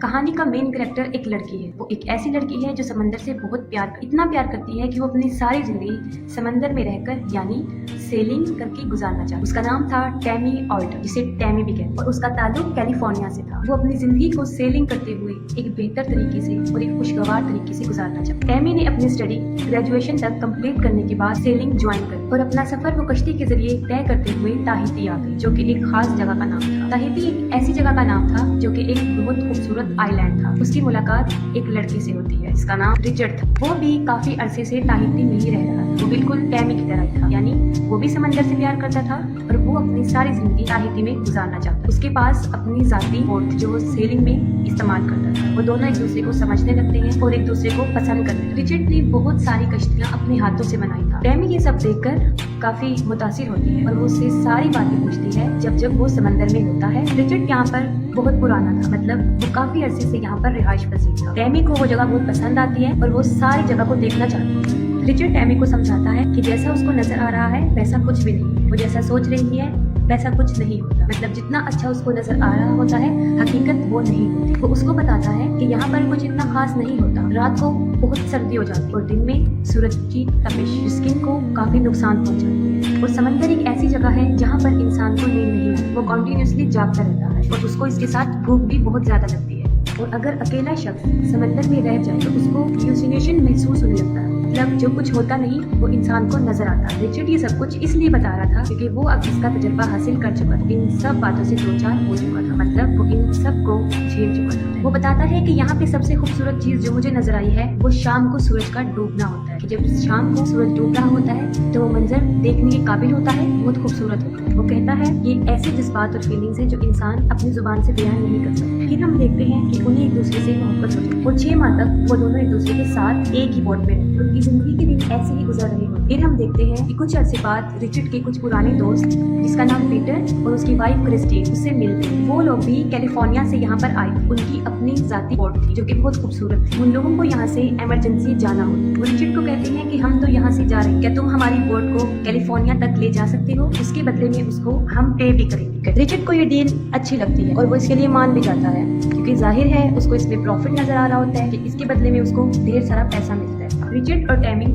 कहानी का main character एक लड़की है। वो एक ऐसी लड़की है जो समंदर से बहुत इतना प्यार करती है कि वो अपनी सारी जिंदगी समंदर में रहकर यानी सेलिंग करके गुजारना चाहती। उसका नाम था टैमी ऑल्टर, जिसे टैमी भी कहते हैं, और उसका ताल्लुक कैलिफोर्निया से था। वो अपनी जिंदगी को सेलिंग करते हुए एक बेहतर तरीके से और एक खुशगवार तरीके से गुजारना चाहती। टैमी ने अपनी स्टडी ग्रेजुएशन तक कंप्लीट करने के बाद सेलिंग ज्वाइन कर और अपना सफर वो कश्ती के जरिए तय करते हुए ताहिती आ गई, जो कि एक खास जगह का नाम था। ताहिती एक ऐसी जगह का नाम था जो कि एक बहुत खूबसूरत आइलैंड था। उसकी मुलाकात एक लड़के से होती है जिसका नाम रिचर्ड था। वो भी काफी अरसे से ताहिती में ही रह रहा था। वो बिल्कुल टैमी की तरह ही था, यानी वो भी समंदर से प्यार करता था और वो अपनी सारी जिंदगी ताहिती में गुजारना चाहता। उसके पास अपनी जाती बोट जो सेलिंग में इस्तेमाल करता था। वो दोनों एक दूसरे को समझने लगते हैं और एक दूसरे को पसंद करते हैं। रिचर्ड ने बहुत सारी कश्तियाँ अपने हाथों से बनाई था। टैमी ये सब देखकर काफी मुतासिर होती है और वो उससे सारी बातें पूछती है जब वो समंदर में होता है। रिचर्ड यहाँ पर बहुत पुराना था, मतलब वो काफी अरसे से यहाँ पर रिहाइश पसीर था। टैमी को वो जगह बहुत पसंद आती है और वो सारी जगह को देखना चाहती है। रिचर्ड टैमी को समझाता है कि जैसा उसको नजर आ रहा है वैसा कुछ भी नहीं है। वो जैसा सोच रही है वैसा कुछ नहीं होता, मतलब जितना अच्छा उसको नजर आ रहा होता है हकीकत वो नहीं होती। वो उसको बताता है कि यहाँ पर कुछ इतना खास नहीं होता। रात को बहुत सर्दी हो जाती है और दिन में सूरज की तपिश स्किन को काफी नुकसान पहुँचाती है। और समंदर एक ऐसी जगह है जहाँ पर इंसान को नींद नहीं आती। वो कॉन्टिन्यूसली जागता रहता है और उसको इसके साथ भूख भी बहुत ज्यादा लगती है। और अगर अकेला शख्स समंदर में रह जाए तो उसको ह्यूसिनेशन महसूस होने लगता है, मतलब जो कुछ होता नहीं वो इंसान को नजर आता है। रिचर्ड ये सब कुछ इसलिए बता रहा था क्योंकि वो अब इसका तजुर्बा हासिल कर चुका था। इन सब बातों से दो चार हो चुका था, मतलब वो इन सब को झेल चुका था। वो बताता है कि यहाँ पे सबसे खूबसूरत चीज जो मुझे नजर आई है वो शाम को सूरज का डूबना होता है। कि जब शाम को सूरज डूब रहा होता है तो वो मंजर देखने के काबिल होता है, बहुत खूबसूरत होता है। वो कहता है ये ऐसे जज्बात और फीलिंग्स है जो इंसान अपनी जुबान से बयान नहीं कर सकता। फिर हम देखते हैं कि उन्हें एक दूसरे से मोहब्बत होती है और 6 माह तक वो दोनों एक दूसरे के साथ एक ही बोट में रहते। उनकी जिंदगी के दिन ऐसे ही गुजर रहे होते। फिर हम देखते हैं कि कुछ अरसे बाद रिचर्ड के कुछ पुराने दोस्त जिसका नाम पीटर और उसकी वाइफ क्रिस्टीन उससे मिलते हैं। वो लोग भी कैलिफोर्निया से यहाँ पर आए थे। उनकी अपनी जाती बोट थी जो कि बहुत खूबसूरत थी। उन लोगों को यहाँ से इमरजेंसी जाना होता। वो रिचर्ड को कहते हैं कि हम तो यहाँ से जा रहे हैं, क्या तुम हमारी बोट को कैलिफोर्निया तक ले जा सकते हो? उसके बदले में उसको हम पे भी करेंगे। रिचर्ड को ये डील अच्छी लगती है और वो इसके लिए मान भी जाता है क्योंकि जाहिर है उसको इसमें प्रॉफिट नजर आ रहा होता है कि इसके बदले में उसको ढेर सारा पैसा मिलता है। रिचर्ड और टैमी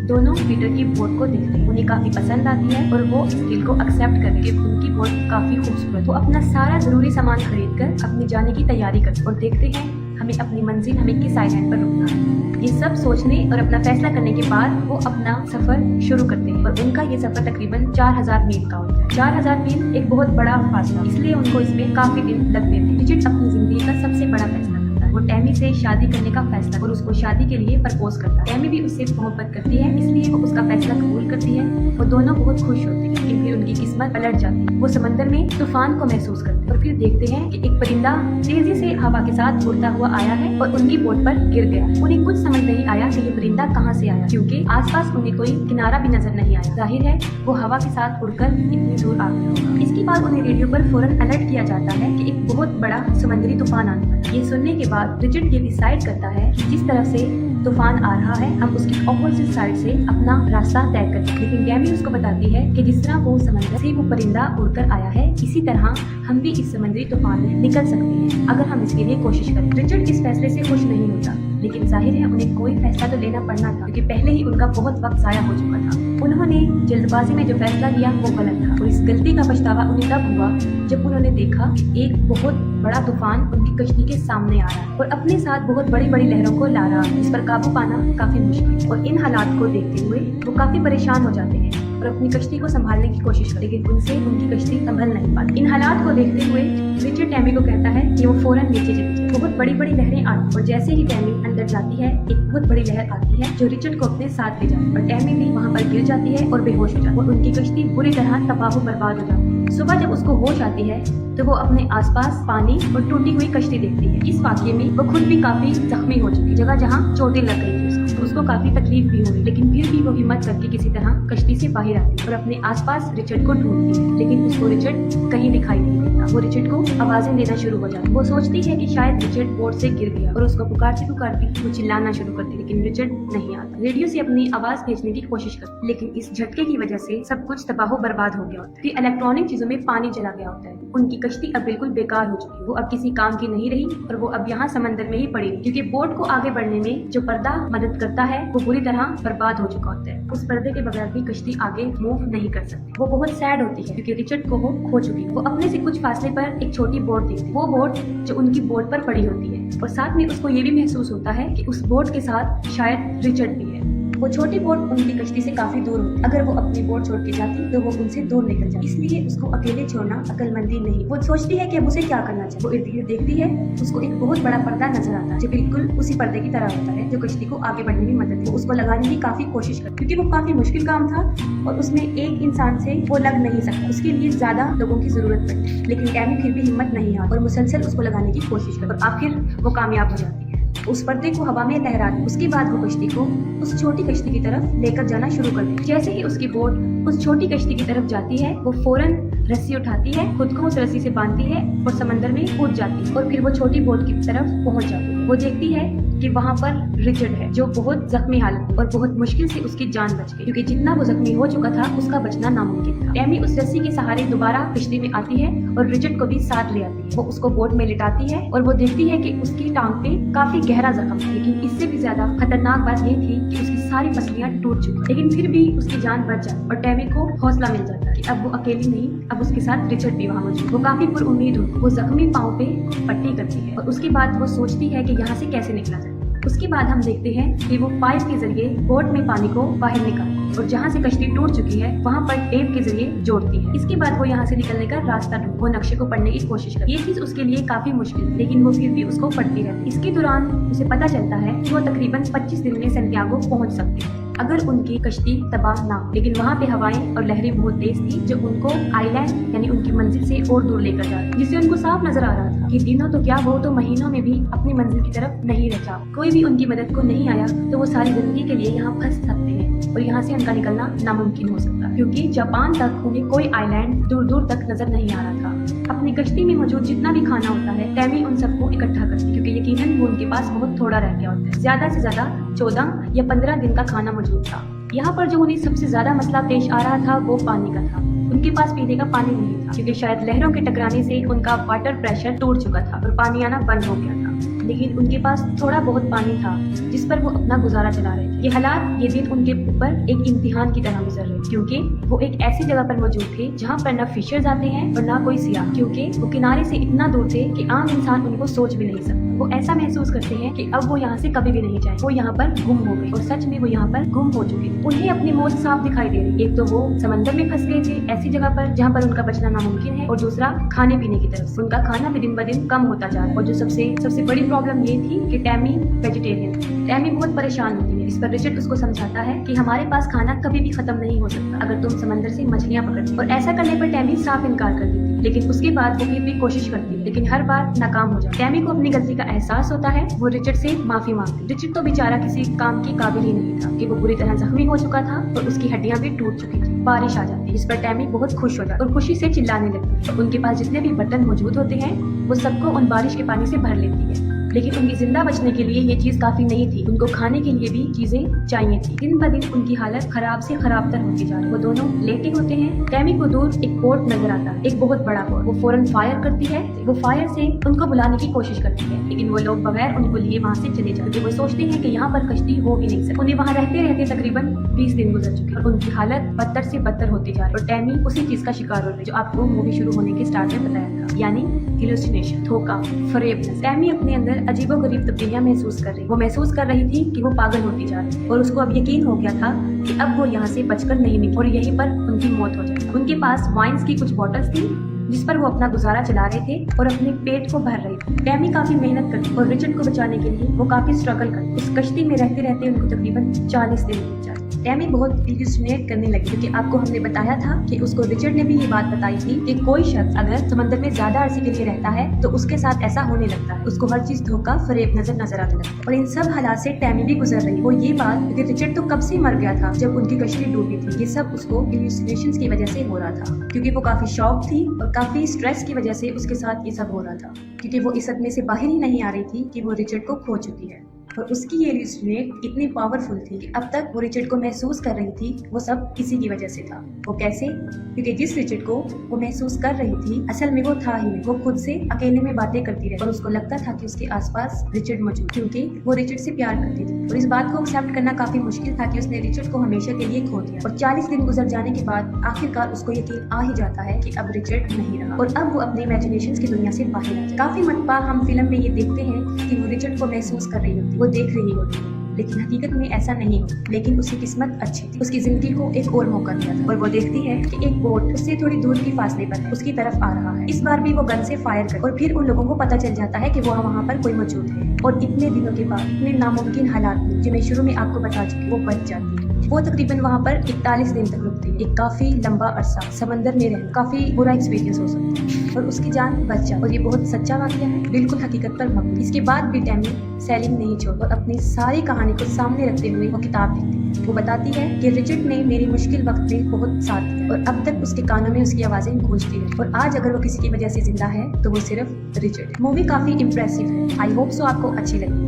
दोनों पीटर की बोट को देखते हैं। उन्हें काफी पसंद आती है और वो इस डील को एक्सेप्ट करके उनकी बोट काफी खूबसूरत। वो अपना सारा जरूरी सामान खरीद कर अपने जाने की तैयारी करते और देखते हैं हमें अपनी मंजिल हमें किस आइलैंड पर रुकना है। ये सब सोचने और अपना फैसला करने के बाद वो अपना सफर शुरू करते हैं और उनका ये सफर तकरीबन 4000 मील का होता है। 4000 मील एक बहुत बड़ा फासला, इसलिए उनको इसमें काफी दिन लगते थे। रिचर्ड अपनी जिंदगी का सबसे बड़ा फैसला करता है। वो टैमी से शादी करने का फैसला और उसको शादी के लिए प्रपोज करता है। टैमी भी उससे मोहब्बत करती है, इसलिए वो उसका फैसला कबूल करती है। वो दोनों बहुत खुश होते हैं लेकिन फिर उनकी किस्मत पलट जाती है। वो समंदर में तूफान को महसूस करते हैं और फिर देखते हैं कि एक परिंदा तेजी से हवा के साथ उड़ता हुआ आया है और उनकी बोट पर गिर गया। उन्हें कुछ समझ नहीं आया कि ये परिंदा कहाँ से आया, क्योंकि आसपास उन्हें कोई किनारा भी नजर नहीं आया। जाहिर है वो हवा के साथ उड़कर इतनी दूर आ गया होगा। इसके बाद उन्हें रेडियो पर फौरन अलर्ट किया जाता है कि एक बहुत बड़ा समुद्री तूफान आने वाला है। ये सुनने के बाद रिचर्ड ये डिसाइड करता है कि जिस तरफ से तूफान आ रहा है हम उसकी ऑपोजिट साइड से अपना रास्ता तय करते हैं। लेकिन टैमी उसको बताती है कि जिस तरह वो समंदर से वो परिंदा उड़कर आया है इसी तरह हम भी इस समुद्री तूफान में निकल सकते हैं अगर हम इसके लिए कोशिश करें। रिचर्ड इस फैसले से खुश नहीं होता, लेकिन जाहिर है उन्हें कोई फैसला तो लेना पड़ना था क्योंकि पहले ही उनका बहुत वक्त जाया हो चुका था। उन्होंने जल्दबाजी में जो फैसला लिया वो गलत था और इस गलती का पछतावा उन्हें तब हुआ जब उन्होंने देखा कि एक बहुत बड़ा तूफान उनकी कश्ती के सामने आ रहा है और अपने साथ बहुत बड़ी बड़ी लहरों को ला रहा है। इस पर काबू पाना काफी मुश्किल है और इन हालात को देखते हुए वो काफी परेशान हो जाते हैं और अपनी कश्ती को संभालने की कोशिश करते, लेकिन उनसे उनकी कश्ती संभल नहीं पाती। इन हालात को देखते हुए रिचर्ड टैमी को कहता है कि वो फौरन नीचे चली जाए। बहुत बड़ी बड़ी लहरें आती और जैसे ही टैमी अंदर जाती है एक बहुत बड़ी लहर आती है जो रिचर्ड को अपने साथ ले जाती है और टैमी भी वहाँ पर गिर जाती है और बेहोश हो जाती है और उनकी कश्ती बुरी तरह तबाह बर्बाद हो जाती है। सुबह जब उसको होश आती है तो वो अपने आसपास पानी और टूटी हुई कश्ती देखती है। इस वाकये में वो खुद भी काफी जख्मी हो चुकी, जगह जहाँ चोटें लग गई थी उसको काफी तकलीफ भी हुई, लेकिन फिर भी वो हिम्मत करके किसी तरह कश्ती से बाहर आती और अपने आसपास रिचर्ड को ढूंढती है, लेकिन उसको रिचर्ड कहीं दिखाई नहीं देता। वो रिचर्ड को आवाजें देना शुरू हो जाती। वो सोचती है कि शायद रिचर्ड बोट से गिर गया और उसको पुकारती पुकारती वो चिल्लाना शुरू करती, लेकिन रिचर्ड नहीं आता। रेडियो से अपनी आवाज भेजने की कोशिश करती, लेकिन इस झटके की वजह से सब कुछ तबाह बर्बाद हो गया होता है। इलेक्ट्रॉनिक चीजों में पानी चला गया होता है। उनकी कश्ती अब बिल्कुल बेकार हो चुकी है। वो अब किसी काम की नहीं रही और वो अब यहाँ समंदर में ही पड़ी रही, क्योंकि बोट को आगे बढ़ने में जो पर्दा मदद करता है वो पूरी तरह बर्बाद हो चुका होता है। उस पर्दे के बगैर भी कश्ती आगे मूव नहीं कर सकती। वो बहुत सैड होती है क्योंकि रिचर्ड को वो खो चुकी है। वो अपने से कुछ फासले पर एक छोटी बोट देखती है, वो बोट जो उनकी बोट पर पड़ी होती है, और साथ में उसको ये भी महसूस होता है कि उस बोट के साथ शायद रिचर्ड भी है। वो छोटी बोट उनकी कश्ती से काफी दूर होती। अगर वो अपनी बोट छोड़ के जाती तो वो उनसे दूर निकल जाती, इसलिए उसको अकेले छोड़ना अक्लमंदी नहीं। वो सोचती है कि अब उसे क्या करना चाहिए। वो इर्द गिर्द देखती है, उसको एक बहुत बड़ा पर्दा नजर आता है जो बिल्कुल उसी पर्दे की तरह होता है जो कश्ती को आगे बढ़ने में मदद है। वो उसको लगाने की काफी कोशिश करती, क्योंकि वो काफी मुश्किल काम था और उसमें एक इंसान से वो लग नहीं सकता, उसके लिए ज्यादा लोगों की जरूरत पड़ती। लेकिन टैमी फिर भी हिम्मत नहीं हारी और मुसलसल उसको लगाने की कोशिश करती और आखिर वो कामयाब हो जाती है। उस पर्दे को हवा में लहरा दी। उसके बाद वो कश्ती को उस छोटी कश्ती की तरफ लेकर जाना शुरू कर दी। जैसे ही उसकी बोट उस छोटी कश्ती की तरफ जाती है, वो फौरन रस्सी उठाती है, खुद को उस रस्सी से बांधती है और समंदर में कूद जाती है और फिर वो छोटी बोट की तरफ पहुंच जाती है। वो देखती है कि वहाँ पर रिचर्ड है जो बहुत जख्मी हालत और बहुत मुश्किल से उसकी जान बच गई, क्योंकि जितना वो जख्मी हो चुका था उसका बचना नामुमकिन था। टैमी उस रस्सी के सहारे दोबारा कश्ती में आती है और रिचर्ड को भी साथ ले आती है। वो उसको बोट में लिटाती है और वो देखती है कि उसकी टांग पे काफी गहरा जख्म है, लेकिन इससे भी ज्यादा खतरनाक बात ये थी कि उसकी सारी पसलियां टूट चुकी, लेकिन फिर भी उसकी जान बच जाती और टैमी को हौसला मिल जाता है कि अब वो अकेली नहीं, अब उसके साथ रिचर्ड भी वहाँ मौजूद। वो काफी पुरउम्मीद होती है। वो जख्मी पाँव पे पट्टी करती है और उसके बाद वो सोचती है कि यहाँ से कैसे निकला जाए। उसके बाद हम देखते हैं कि वो पाइप के जरिए बोट में पानी को बाहर निकालती है और जहाँ से कश्ती टूट चुकी है वहाँ पर टेप के जरिए जोड़ती है। इसके बाद वो यहाँ से निकलने का रास्ता ढूंढती, वो नक्शे को पढ़ने की कोशिश करती है। ये चीज उसके लिए काफी मुश्किल है, लेकिन वो फिर भी उसको पढ़ती रहती है। इसके दौरान उसे पता चलता है कि वो तकरीबन 25 दिन में सैंटियागो पहुँच सकती है अगर उनकी कश्ती तबाह ना हो। लेकिन वहाँ पे हवाएं और लहरें बहुत तेज थी जो उनको आइलैंड यानी उनकी मंजिल से और दूर लेकर जा रही, जिससे उनको साफ नजर आ रहा था कि दिनों तो क्या, वो तो महीनों में भी अपनी मंजिल की तरफ नहीं रचा। कोई भी उनकी मदद को नहीं आया तो वो सारी जिंदगी के लिए यहाँ फंस सकते हैं और यहाँ से उनका निकलना नामुमकिन हो सकता, क्योंकि जापान तक उन्हें कोई आइलैंड दूर दूर तक नजर नहीं आ रहा था। अपनी कश्ती में मौजूद जितना भी खाना होता है टैमी उन सबको इकट्ठा करती, क्योंकि यकीनन वो उनके पास बहुत थोड़ा रह गया होता है। ज्यादा से ज्यादा 14 या 15 दिन का खाना मौजूद था। यहाँ पर जो उन्हें सबसे ज्यादा मसला पेश आ रहा था वो पानी का था। उनके पास पीने का पानी नहीं था, क्योंकि शायद लहरों के टकराने से उनका वाटर प्रेशर टूट चुका था और पानी आना बंद हो गया था। लेकिन उनके पास थोड़ा बहुत पानी था जिस पर वो अपना गुजारा चला रहे थे। ये हालात, ये दिन उनके ऊपर एक इम्तिहान की तरह गुजर रहे, क्योंकि वो एक ऐसी जगह पर मौजूद थे जहाँ पर न फिशर्स आते हैं और न कोई सियाह, क्योंकि वो किनारे से इतना दूर थे कि आम इंसान उनको सोच भी नहीं सकता। वो ऐसा महसूस करते हैं कि अब वो यहाँ से कभी भी नहीं जाए। वो यहाँ पर गुम हो गए और सच में वो यहाँ पर गुम हो चुके थे। उन्हें अपनी मौत साफ दिखाई दे रही। एक तो वो समंदर में फंस गए थे ऐसी जगह पर जहाँ पर उनका बचना नामुमकिन है, और दूसरा खाने पीने की तरफ उनका खाना भी दिन ब दिन कम होता जा रहा है। और जो सबसे बड़ी प्रॉब्लम ये थी कि टैमी वेजिटेरियन। टैमी बहुत परेशान होती है। इस पर रिचर्ड उसको समझाता है कि हमारे पास खाना कभी भी खत्म नहीं हो सकता अगर तुम समंदर से मछलियाँ पकड़ती, और ऐसा करने पर टैमी साफ इनकार कर देती। लेकिन उसके बाद वो फिर भी कोशिश करती है, लेकिन हर बार नाकाम हो जाती। टैमी को अपनी गलती का एहसास होता है। वो रिचर्ड से माफी मांगती। रिचर्ड तो बेचारा किसी काम के काबिल ही नहीं था कि वो बुरी तरह जख्मी हो चुका था और उसकी हड्डियां भी टूट चुकी थी। बारिश आ जाती, जिस पर टैमी बहुत खुश हो जाती और खुशी से चिल्लाने लगती। तो उनके पास जितने भी बर्तन मौजूद होते हैं वो सबको उन बारिश के पानी से भर लेती है। लेकिन उनकी जिंदा बचने के लिए ये चीज काफी नहीं थी, उनको खाने के लिए भी चीजें चाहिए थी। दिन ब दिन उनकी हालत खराब से खराब तर होती जा रही। वो दोनों लेटे होते हैं। टैमी को दूर एक बोट नजर आता है, एक बहुत बड़ा बोट। वो फौरन फायर करती है। वो फायर से उनको बुलाने की कोशिश करती है, लेकिन वो लोग बगैर उनको लिए वहाँ से चले जाते। वो सोचते हैं कि यहाँ पर कश्ती हो भी नहीं सकती। उन्हें वहाँ रहते रहते तकरीबन 20 दिन गुजर चुके और उनकी हालत बदतर से बदतर होती जा रही। और टैमी उसी चीज का शिकार हो रही जो आपको मूवी शुरू होने के स्टार्ट में बताया था, यानी हेलुसिनेशन, धोखा, फरेबनेस। टैमी अपने अंदर अजीबोगरीब तब्दीलियां महसूस कर रही। वो महसूस कर रही थी कि वो पागल होती जा रही और उसको अब यकीन हो गया था कि अब वो यहाँ से बचकर नहीं निकली और यहीं पर उनकी मौत हो जाएगी। उनके पास वाइन्स की कुछ बॉटल्स थी जिस पर वो अपना गुजारा चला रहे थे और अपने पेट को भर रहे थे। टैमी काफी मेहनत करती और रिचर्ड को बचाने के लिए वो काफी स्ट्रगल करती। उस कश्ती में रहते रहते उनको तकरीबन 40 दिन बीत जाते। टैमी बहुत इल्यूसिनेट करने लगी क्योंकि आपको हमने बताया था कि उसको रिचर्ड ने भी ये बात बताई थी कि कोई शख्स अगर समंदर में ज्यादा अरसे के लिए रहता है तो उसके साथ ऐसा होने लगता है, उसको हर चीज धोखा फरेब नजर आने लगता है। और इन सब हालात से टैमी भी गुजर रही। वो ये बात क्योंकि रिचर्ड तो कब से मर गया था जब उनकी कश्ती डूबी थी, ये सब उसको इल्यूसिनेशंस की वजह से हो रहा था क्योंकि वो काफी शॉक थी और काफी स्ट्रेस की वजह से उसके साथ ये सब हो रहा था क्योंकि वो इस सदमे से बाहर ही नहीं आ रही थी कि वो रिचर्ड को खो चुकी है। और उसकी ये इल्यूसिनेट इतनी पावरफुल थी कि अब तक वो रिचर्ड को महसूस कर रही थी वो सब किसी की वजह से था। वो कैसे? क्योंकि जिस रिचर्ड को वो महसूस कर रही थी असल में वो था ही नहीं। वो खुद से अकेले में बातें करती रही और उसको लगता था कि उसके आसपास रिचर्ड मौजूद, क्योंकि वो रिचर्ड से प्यार करती थी। और इस बात को एक्सेप्ट करना काफी मुश्किल था कि उसने रिचर्ड को हमेशा के लिए खो दिया। और 40 दिन गुजर जाने के बाद आखिरकार उसको यकीन आ ही जाता है कि अब रिचर्ड नहीं रहा और अब वो अपने इमेजिनेशंस की दुनिया से बाहर आ जाए। काफी मरतबा हम फिल्म में ये देखते हैं कि वो रिचर्ड को महसूस कर रही होती, वो देख रही होती, लेकिन हकीकत में ऐसा नहीं हो। लेकिन उसकी किस्मत अच्छी थी, उसकी जिंदगी को एक और मौका मिला था और वो देखती है कि एक बोट उससे थोड़ी दूर की फासले पर है, उसकी तरफ आ रहा है। इस बार भी वो गन से फायर कर और फिर उन लोगों को पता चल जाता है कि वो वहाँ पर कोई मौजूद है। और इतने दिनों के बाद इतने नामुमकिन हालात में जो मैं शुरू में आपको बता चुकी, वो बच जाती है। वो तकरीबन वहाँ पर 41 दिन तक रुकती है। एक काफी लंबा अरसा समंदर में रहना काफी बुरा एक्सपीरियंस हो सकता है और उसकी जान बच जाती है। और ये बहुत सच्चा वाकया है, बिल्कुल हकीकत पर मबनी। इसके बाद भी टैमी सेलिंग नहीं छोड़ और अपनी सारी कहानी को सामने रखते हुए वो किताब लिखती है। वो बताती है कि रिचर्ड ने मेरी मुश्किल वक्त में बहुत साथ दिया और अब तक उसके कानों में उसकी आवाजें गूंजती है और आज अगर वो किसी की वजह से जिंदा है तो वो सिर्फ रिचर्ड है। मूवी काफी इम्प्रेसिव है। आई होप सो आपको अच्छी लगी।